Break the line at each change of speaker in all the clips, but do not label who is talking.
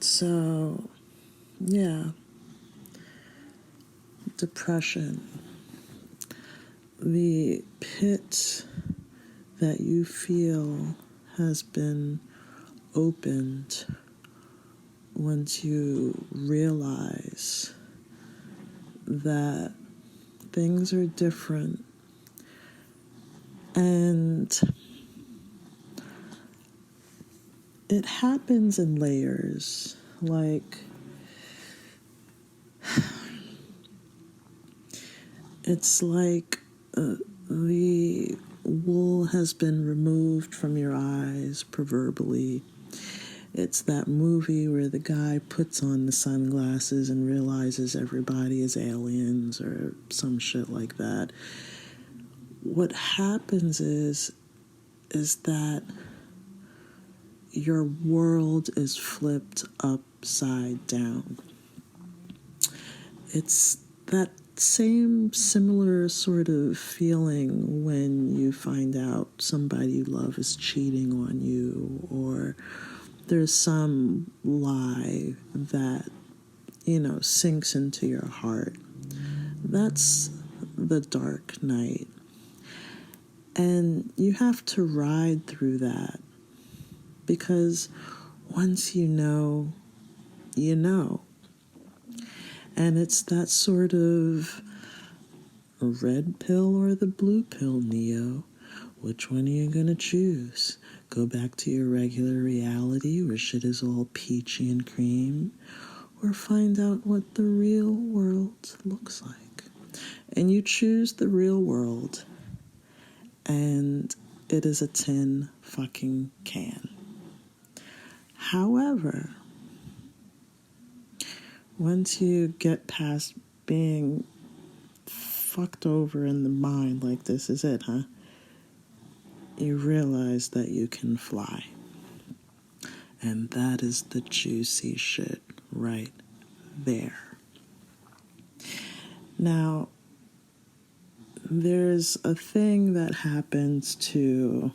So, yeah, depression. The pit that you feel has been opened once you realize that things are different, and it happens in layers. Like, it's like the wool has been removed from your eyes, proverbially. It's that movie where the guy puts on the sunglasses and realizes everybody is aliens or some shit like that. What happens is that your world is flipped upside down. It's that same similar sort of feeling when you find out somebody you love is cheating on you, or there's some lie that, sinks into your heart. That's the dark night. And you have to ride through that, because once you know, you know. And it's that sort of red pill or the blue pill, Neo. Which one are you going to choose? Go back to your regular reality where shit is all peachy and cream? Or find out what the real world looks like? And you choose the real world, and it is a tin fucking can. However, once you get past being fucked over in the mind like this is it, huh? You realize that you can fly. And that is the juicy shit right there. Now, there's a thing that happens to,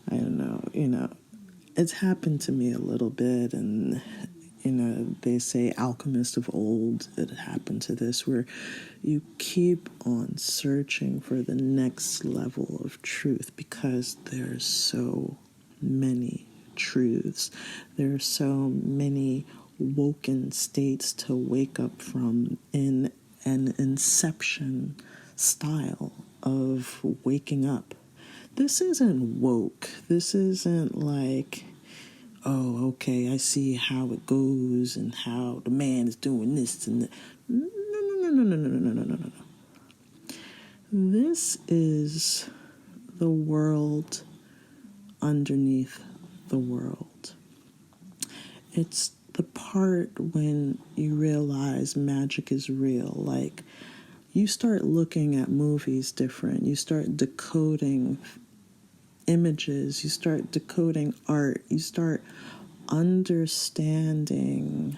I don't know, it's happened to me a little bit, and they say alchemists of old, it happened to this, where you keep on searching for the next level of truth because there's so many truths. There are so many woken states to wake up from in an inception style of waking up. This isn't woke. This isn't like, oh, okay, I see how it goes and how the man is doing this and that. No. This is the world underneath the world. It's the part when you realize magic is real. Like, you start looking at movies different. You start decoding images. You start decoding art. You start understanding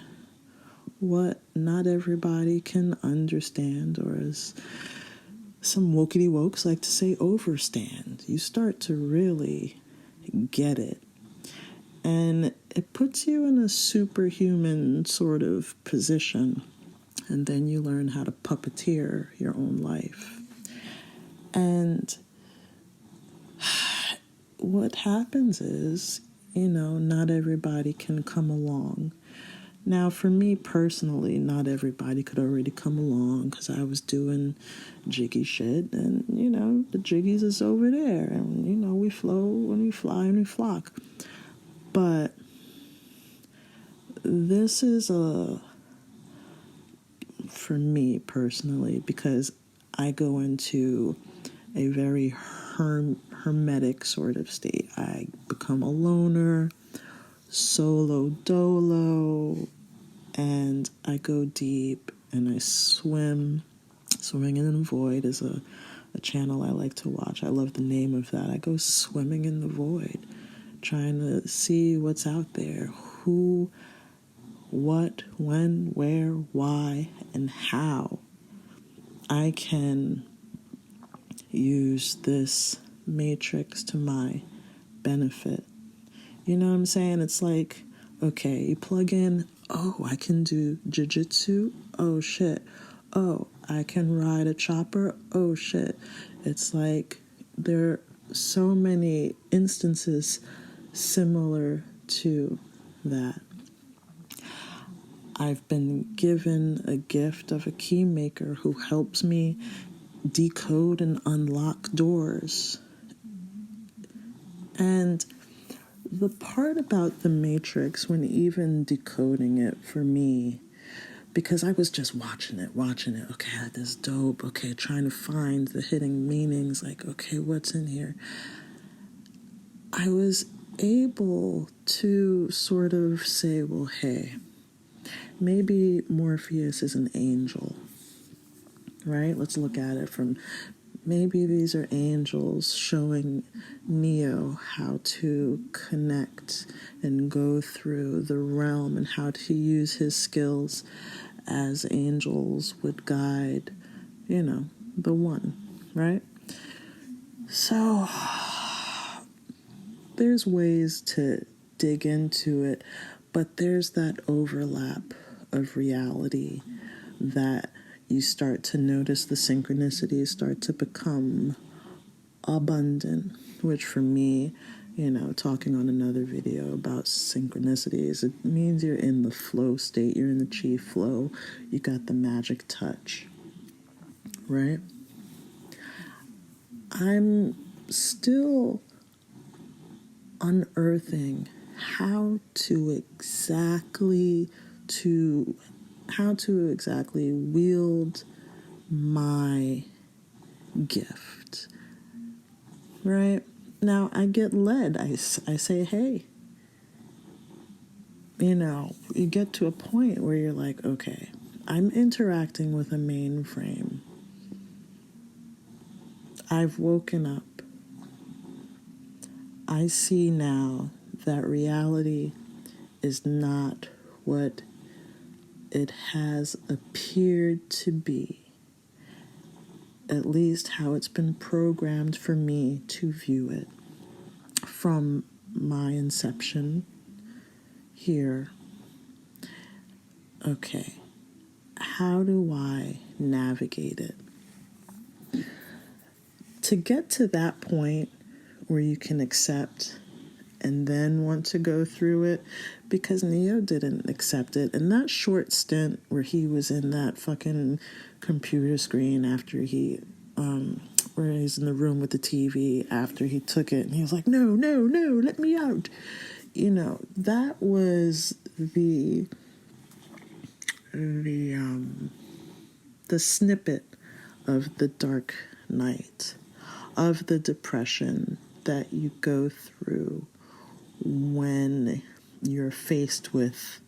what not everybody can understand, or as some wokey wokes like to say, overstand. You start to really get it. And it puts you in a superhuman sort of position. And then you learn how to puppeteer your own life. And what happens is, not everybody can come along. Now, for me personally, not everybody could already come along because I was doing jiggy shit. And, the jiggies is over there. And, we flow and we fly and we flock. But this is for me personally, because I go into a very hermetic sort of state. I become a loner, solo dolo, and I go deep and I swim. Swimming in the Void is a channel I like to watch. I love the name of that. I go swimming in the void, trying to see what's out there. Who, what, when, where, why, and how I can use this matrix to my benefit. You know what I'm saying? It's like Okay, you plug in, oh, I can do jiu-jitsu. Oh, shit. Oh, I can ride a chopper. Oh, shit. It's like there are so many instances similar to that. I've been given a gift of a key maker who helps me decode and unlock doors. And the part about the Matrix, when even decoding it for me, because I was just watching it. Okay, this is dope. Okay, trying to find the hidden meanings. Like, okay, what's in here? I was able to sort of say, well, hey, maybe Morpheus is an angel, right? Let's look at it from maybe these are angels showing Neo how to connect and go through the realm and how to use his skills as angels would guide, the one, right? So there's ways to dig into it, but there's that overlap of reality that you start to notice the synchronicities start to become abundant, which for me, talking on another video about synchronicities, it means you're in the flow state, you're in the chi flow, you got the magic touch, right? I'm still unearthing how to exactly wield my gift, right? Now I get led. I say, hey, you get to a point where you're like, okay, I'm interacting with a mainframe. I've woken up. I see now that reality is not what it has appeared to be, at least how it's been programmed for me to view it from my inception here. Okay, how do I navigate it? To get to that point where you can accept and then want to go through it, because Neo didn't accept it. And that short stint where he was in that fucking computer screen after where he's in the room with the TV after he took it, and he was like, no, let me out. That was the snippet of the dark night, of the depression that you go through when you're faced with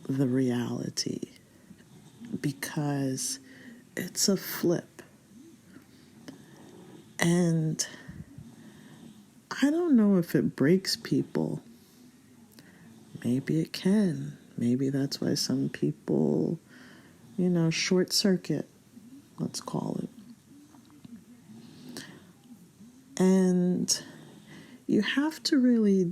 the reality, because it's a flip. And I don't know if it breaks people. Maybe it can. Maybe that's why some people, short circuit, let's call it. And you have to really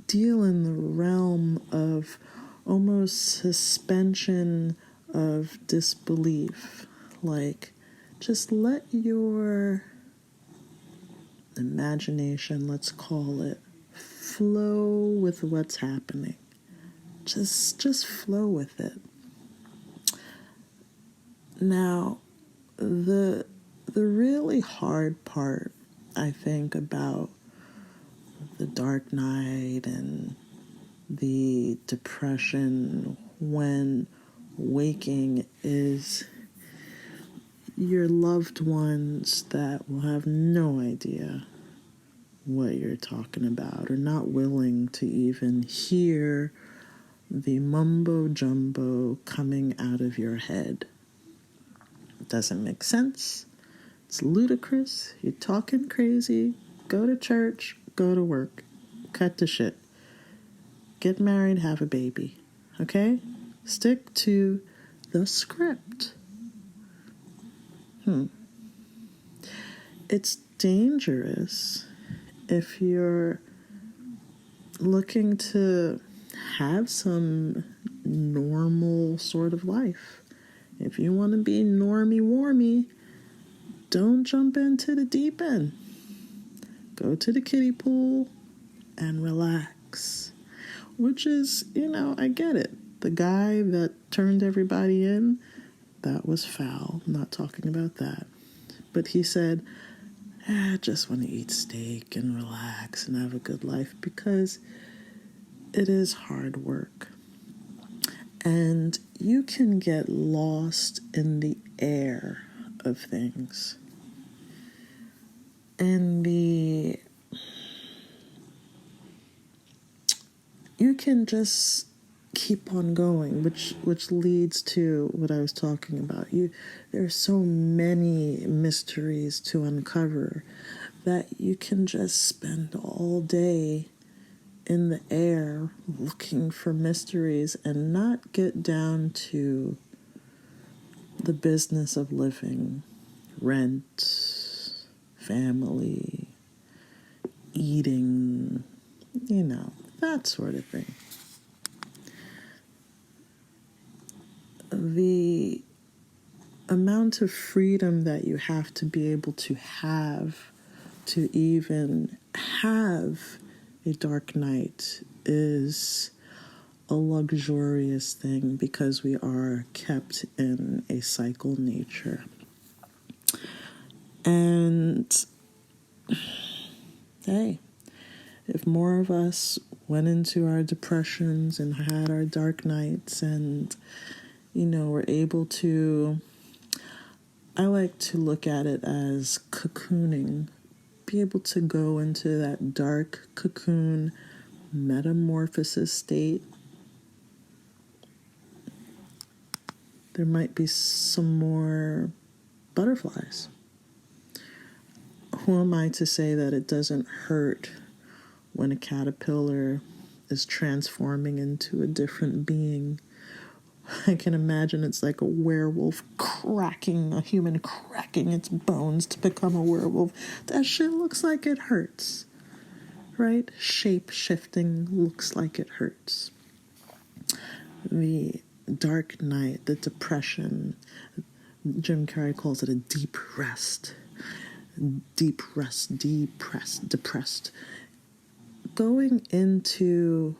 deal in the realm of almost suspension of disbelief. Like, just let your imagination, let's call it, flow with what's happening. Just flow with it. Now, the really hard part, I think, about the dark night and the depression when waking is your loved ones that will have no idea what you're talking about, or not willing to even hear the mumbo jumbo coming out of your head. It doesn't make sense. It's ludicrous. You're talking crazy. Go to church, go to work, cut the shit. Get married, have a baby. Okay? Stick to the script. It's dangerous if you're looking to have some normal sort of life. If you want to be normie-warmy, don't jump into the deep end. Go to the kiddie pool and relax. Which is, I get it. The guy that turned everybody in, that was foul. I'm not talking about that. But he said, I just want to eat steak and relax and have a good life, because it is hard work. And you can get lost in the air of things. And you can just keep on going, which leads to what I was talking about. There are so many mysteries to uncover that you can just spend all day in the air looking for mysteries and not get down to the business of living, rent, family, eating, that sort of thing. The amount of freedom that you have to be able to have to even have a dark night is a luxurious thing, because we are kept in a cycle nature. And hey, if more of us went into our depressions and had our dark nights and we're able to, I like to look at it as cocooning, be able to go into that dark cocoon metamorphosis state. There might be some more butterflies. Who am I to say that it doesn't hurt when a caterpillar is transforming into a different being? I can imagine it's like a werewolf a human cracking its bones to become a werewolf. That shit looks like it hurts, right? Shape-shifting looks like it hurts. The dark night, the depression, Jim Carrey calls it a deep rest. Deep rest, depressed. Going into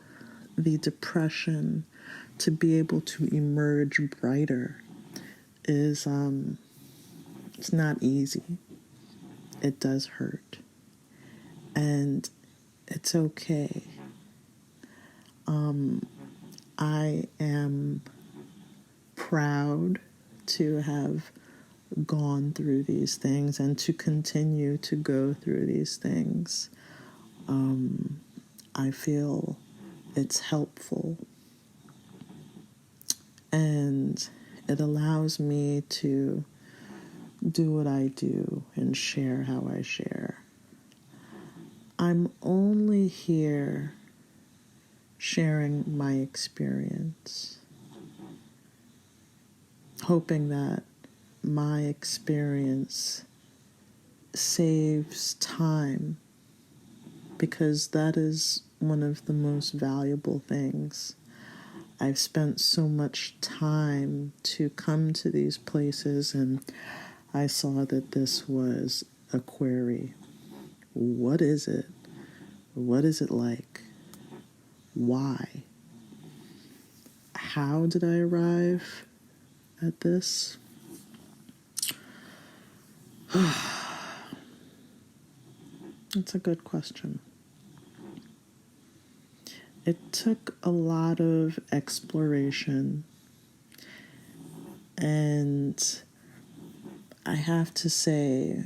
the depression to be able to emerge brighter is, it's not easy. It does hurt. And it's okay. I am proud to have gone through these things and to continue to go through these things. I feel it's helpful. And it allows me to do what I do and share how I share. I'm only here sharing my experience, hoping that my experience saves time, because that is one of the most valuable things. I've spent so much time to come to these places, and I saw that this was a query. What is it? What is it like? Why? How did I arrive at this? That's a good question. It took a lot of exploration, and I have to say,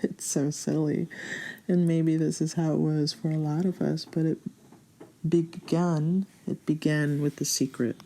it's so silly, and maybe this is how it was for a lot of us, but it began with The Secret.